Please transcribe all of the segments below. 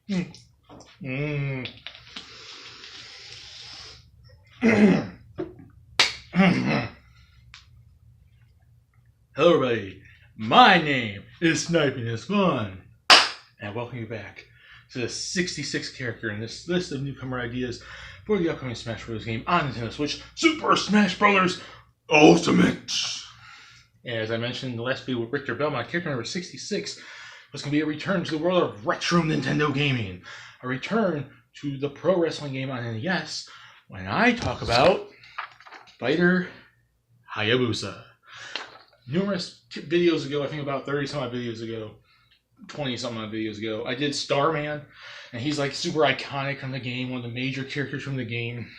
Mm. Hello everybody, my name is Sniping is Fun, and welcome you back to the 66th character in this list of newcomer ideas for the upcoming Smash Bros. Game on Nintendo Switch, Super Smash Bros. Ultimate! And as I mentioned in the last video with Richter Belmont, character number 66 was going to be a return to the world of retro Nintendo gaming, a return to the pro wrestling game on NES when I talk about Fighter Hayabusa. Numerous videos ago, I think about 30-some odd videos ago, 20-some odd videos ago, I did Starman, and he's like super iconic from the game, one of the major characters from the game,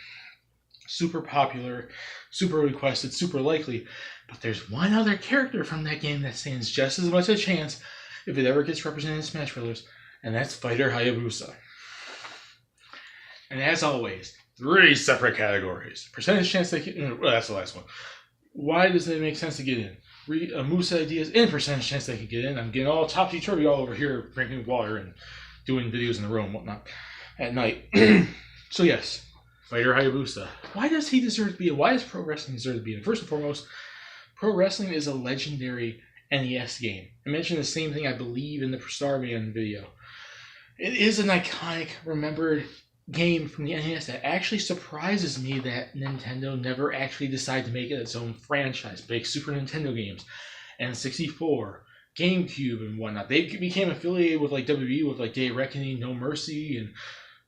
super popular, super requested, super likely. But there's one other character from that game that stands just as much a chance if it ever gets represented in Smash Bros., and that's Fighter Hayabusa. And as always, 3 separate categories. Percentage chance they get, well, that's the last one. Why does it make sense to get in? Musa ideas and percentage chance they can get in. I'm getting all topsy-turvy all over here, drinking water and doing videos in the room and whatnot at night. So yes, Fighter Hayabusa. Why does he deserve to be in? Why does pro wrestling deserve to be in? First and foremost, pro wrestling is a legendary NES game. I mentioned the same thing, I believe, in the Starman video. It is an iconic, remembered game from the NES that actually surprises me that Nintendo never actually decided to make it its own franchise. Big Super Nintendo games, N64, GameCube, and whatnot. They became affiliated with like WWE, with like Day of Reckoning, No Mercy, and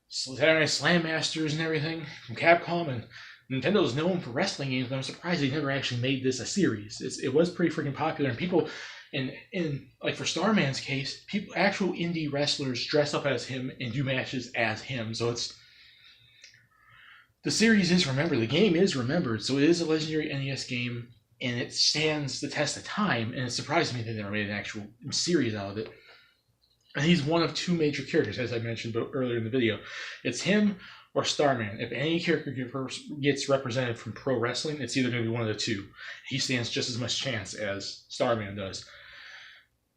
Saturday Night Slam Masters and everything from Capcom. And Nintendo is known for wrestling games, but I'm surprised they never actually made this a series. It was pretty freaking popular, and people, in like for Starman's case, people, actual indie wrestlers dress up as him and do matches as him. So it's, the series is remembered, the game is remembered, so it is a legendary NES game, and it stands the test of time. And it surprised me they never made an actual series out of it. And he's one of 2 major characters, as I mentioned earlier in the video. It's him or Starman. If any character gets represented from pro wrestling, it's either going to be one of the 2. He stands just as much chance as Starman does.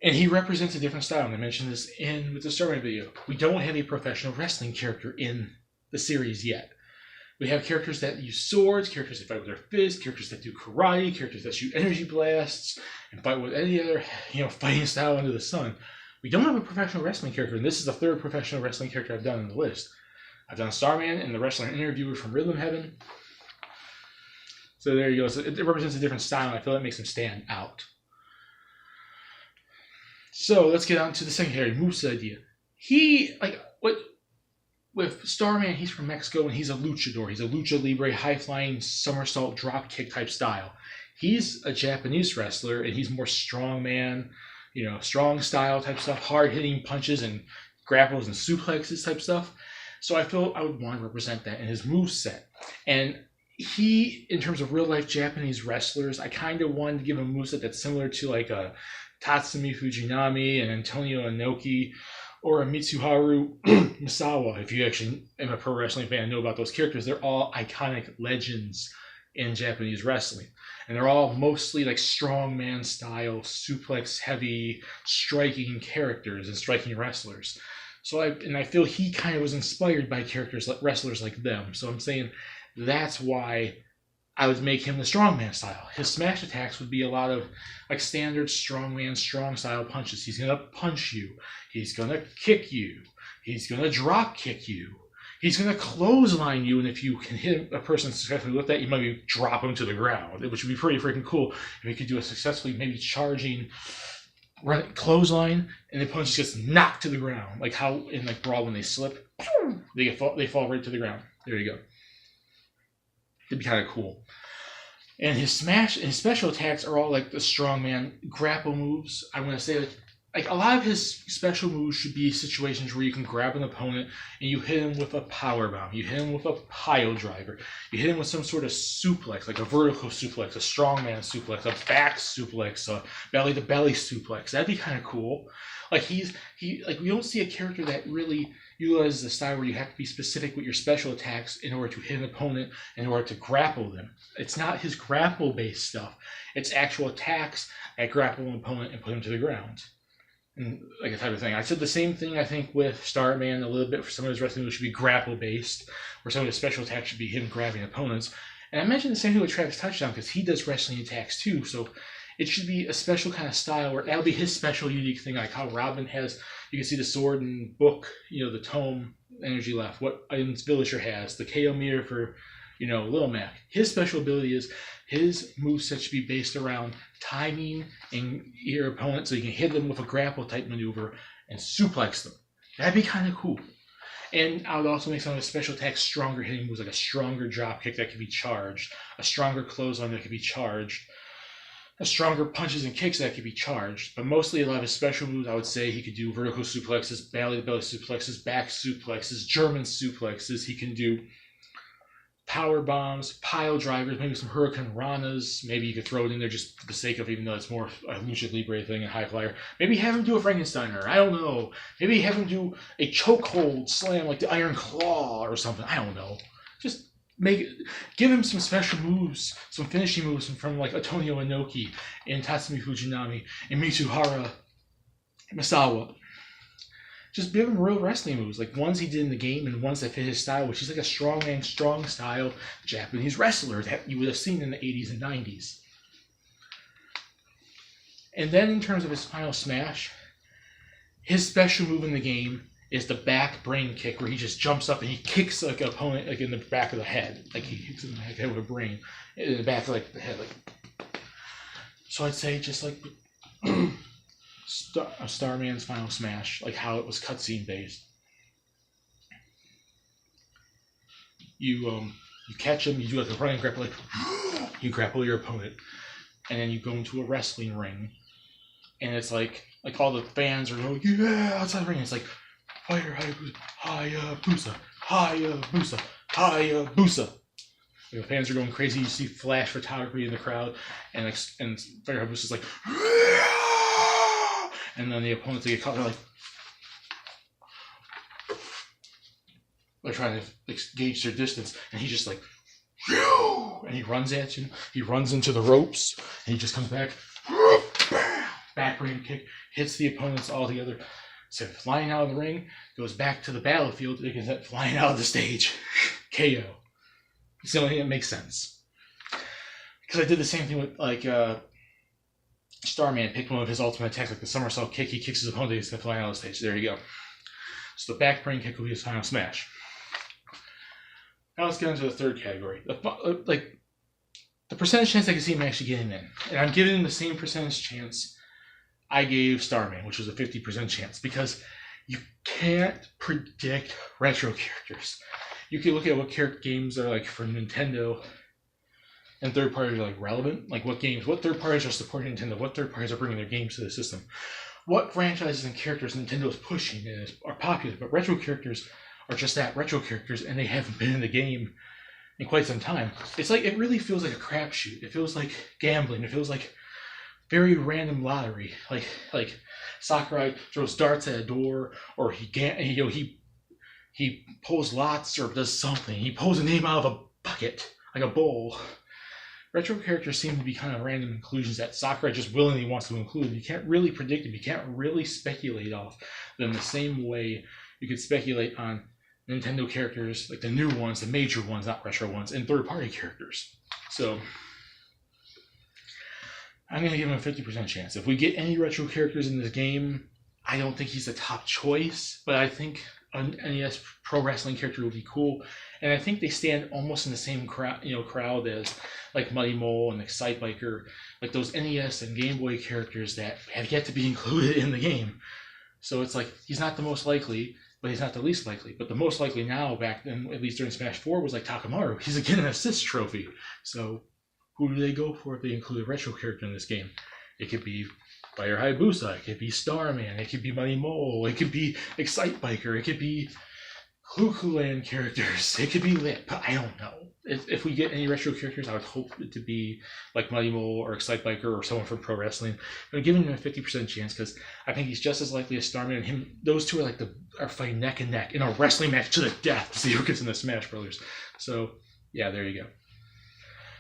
And he represents a different style, and I mentioned this with the Starman video. We don't have a professional wrestling character in the series yet. We have characters that use swords, characters that fight with their fists, characters that do karate, characters that shoot energy blasts, and fight with any other, fighting style under the sun. We don't have a professional wrestling character, and this is the 3rd professional wrestling character I've done in the list. I've done Starman and the wrestler interviewer from Rhythm Heaven. So there you go. So it represents a different style, and I feel that makes him stand out. So let's get on to the second area, Musa idea. With Starman, he's from Mexico, and he's a luchador. He's a lucha libre, high-flying, somersault, drop kick type style. He's a Japanese wrestler, and he's more strongman, strong style type stuff, hard-hitting punches and grapples and suplexes type stuff. So I feel I would want to represent that in his moveset. And he, in terms of real-life Japanese wrestlers, I kind of wanted to give him a moveset that's similar to like a Tatsumi Fujinami and Antonio Inoki, or a Mitsuharu Misawa. If you actually am a pro wrestling fan and know about those characters, they're all iconic legends in Japanese wrestling. And they're all mostly like strongman style, suplex heavy, striking characters and striking wrestlers. So I feel he kind of was inspired by wrestlers like them. So I'm saying that's why I would make him the strongman style. His smash attacks would be a lot of like standard strongman, strong style punches. He's going to punch you. He's going to kick you. He's going to drop kick you. He's going to clothesline you, and if you can hit a person successfully with that, you might be drop him to the ground, which would be pretty freaking cool if you could do a successfully maybe charging clothesline, and the opponent just gets knocked to the ground, like how in like Brawl when they slip, they fall right to the ground. There you go. It'd be kind of cool. And his special attacks are all like the strongman grapple moves. I want to say like a lot of his special moves should be situations where you can grab an opponent and you hit him with a power bomb, you hit him with a pile driver, you hit him with some sort of suplex, like a vertical suplex, a strongman suplex, a back suplex, a belly to belly suplex. That'd be kind of cool. Like we don't see a character that really utilizes a style where you have to be specific with your special attacks in order to hit an opponent, in order to grapple them. It's not his grapple based stuff. It's actual attacks that grapple an opponent and put him to the ground. and like a type of thing. I said the same thing I think with Starman a little bit. For some of his wrestling moves should be grapple based, where some of his special attacks should be him grabbing opponents. And I mentioned the same thing with Travis Touchdown because he does wrestling attacks too. So it should be a special kind of style where that'll be his special unique thing, like how Robin has. You can see the sword and book, the tome energy left. What items Villager has, the KO meter for, Little Mac. His special ability is his moveset should be based around timing and your opponent so you can hit them with a grapple type maneuver and suplex them. That'd be kind of cool. And I would also make some of his special attacks stronger hitting moves, like a stronger drop kick that can be charged, a stronger clothesline that can be charged, a stronger punches and kicks that could be charged. But mostly a lot of his special moves, I would say he could do vertical suplexes, belly-to-belly suplexes, back suplexes, German suplexes. He can do power bombs, pile drivers, maybe some Hurricane Ranas. Maybe you could throw it in there just for the sake of, even though it's more a Lucha Libre thing and high flyer. Maybe have him do a Frankensteiner. I don't know. Maybe have him do a chokehold slam like the Iron Claw or something. I don't know. Just give him some special moves, some finishing moves from like Antonio Inoki and Tatsumi Fujinami and Mitsuhara Misawa. Just give him real wrestling moves, like ones he did in the game and ones that fit his style, which is like a strongman, strong style Japanese wrestler that you would have seen in the 80s and 90s. And then in terms of his final smash, his special move in the game is the back brain kick, where he just jumps up and he kicks like an opponent like in the back of the head, like he kicks him in the head with a brain in the back of like the head, like. So I'd say just like Starman's final smash, like how it was cutscene based. You catch him, you do like a running grapple, like you grapple your opponent, and then you go into a wrestling ring, and it's like all the fans are like, yeah, outside the ring. It's like fire Hayabusa, Hayabusa, Hayabusa. The fans are going crazy. You see flash photography in the crowd, and Fire Hayabusa's like, and then the opponents get caught. They're trying to gauge their distance, and he just like, and he runs at you. He runs into the ropes, and he just comes back, backbrain kick, hits the opponents all together. So flying out of the ring, goes back to the battlefield, they can flying out of the stage. KO. It's the only thing that makes sense. Because I did the same thing with Starman picked one of his ultimate attacks, like the somersault kick. He kicks his opponent, he's flying out of the stage. There you go. So the back brain kick will be his final smash. Now let's get into the third category. The percentage chance I can see him actually getting in. And I'm giving him the same percentage chance I gave Starman, which was a 50% chance, because you can't predict retro characters. You can look at what games are like for Nintendo and third parties are like relevant. Like what third parties are supporting Nintendo, what third parties are bringing their games to the system. What franchises and characters Nintendo is pushing and are popular, but retro characters are just that, retro characters, and they haven't been in the game in quite some time. It's like, it really feels like a crapshoot. It feels like gambling. It feels like very random lottery. Like Sakurai throws darts at a door, or he pulls lots or does something. He pulls a name out of a bucket, like a bowl. Retro characters seem to be kind of random inclusions that Sakurai just willingly wants to include. You can't really predict them. You can't really speculate off them the same way you could speculate on Nintendo characters, like the new ones, the major ones, not retro ones, and third-party characters. So I'm going to give him a 50% chance. If we get any retro characters in this game, I don't think he's the top choice, but I think an NES pro wrestling character would be cool. And I think they stand almost in the same crowd as like Muddy Mole and Excite Biker, like those NES and Game Boy characters that have yet to be included in the game. So it's like, he's not the most likely, but he's not the least likely. But the most likely now, back then, at least during Smash 4, was like Takamaru. He's getting an assist trophy. So who do they go for if they include a retro character in this game? It could be Fire Hayabusa, it could be Starman, it could be Muddy Mole, it could be Excite Biker, it could be Clue-Clue-Land characters, it could be Lip. I don't know. If we get any retro characters, I would hope it to be like Muddy Mole or Excite Biker or someone from pro wrestling. But I'm giving him a 50% chance because I think he's just as likely as Starman and him. Those two are fighting neck and neck in a wrestling match to the death to see who gets in the Smash Brothers. So yeah, there you go.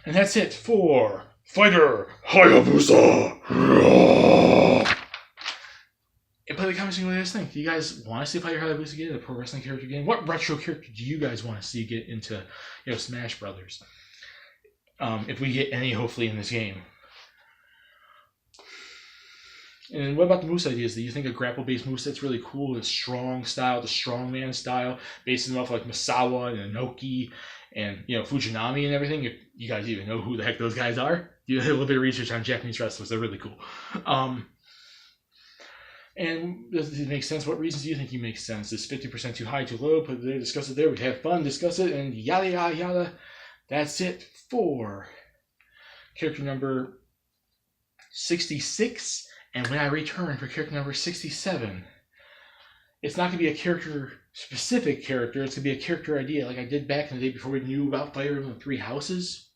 And that's it for Fighter Hayabusa. wrestling, what do you guys think? Do you guys want to see Fire Hayabusa get a pro wrestling character again? What retro character do you guys want to see get into, Smash Brothers? If we get any, hopefully, in this game. And what about the moveset ideas? Do you think a grapple-based moveset's really cool? The strong style, the strongman style, basing them off like Misawa and Inoki and Fujinami and everything. If you guys even know who the heck those guys are, you do a little bit of research on Japanese wrestlers. They're really cool. And does it make sense? What reasons do you think you make sense? Is 50% too high, too low? Put it there, discuss it there. We'd have fun, discuss it, and yada yada yada. That's it for character number 66. And when I return for character number 67, it's not going to be a character-specific character. It's going to be a character idea like I did back in the day before we knew about Fire Emblem 3 Houses.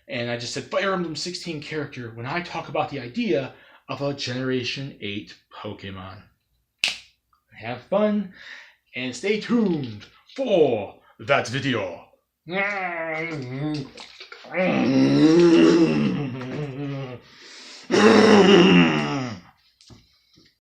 And I just said Fire Emblem 16 character when I talk about the idea of a Generation 8 Pokemon. Have fun, and stay tuned for that video.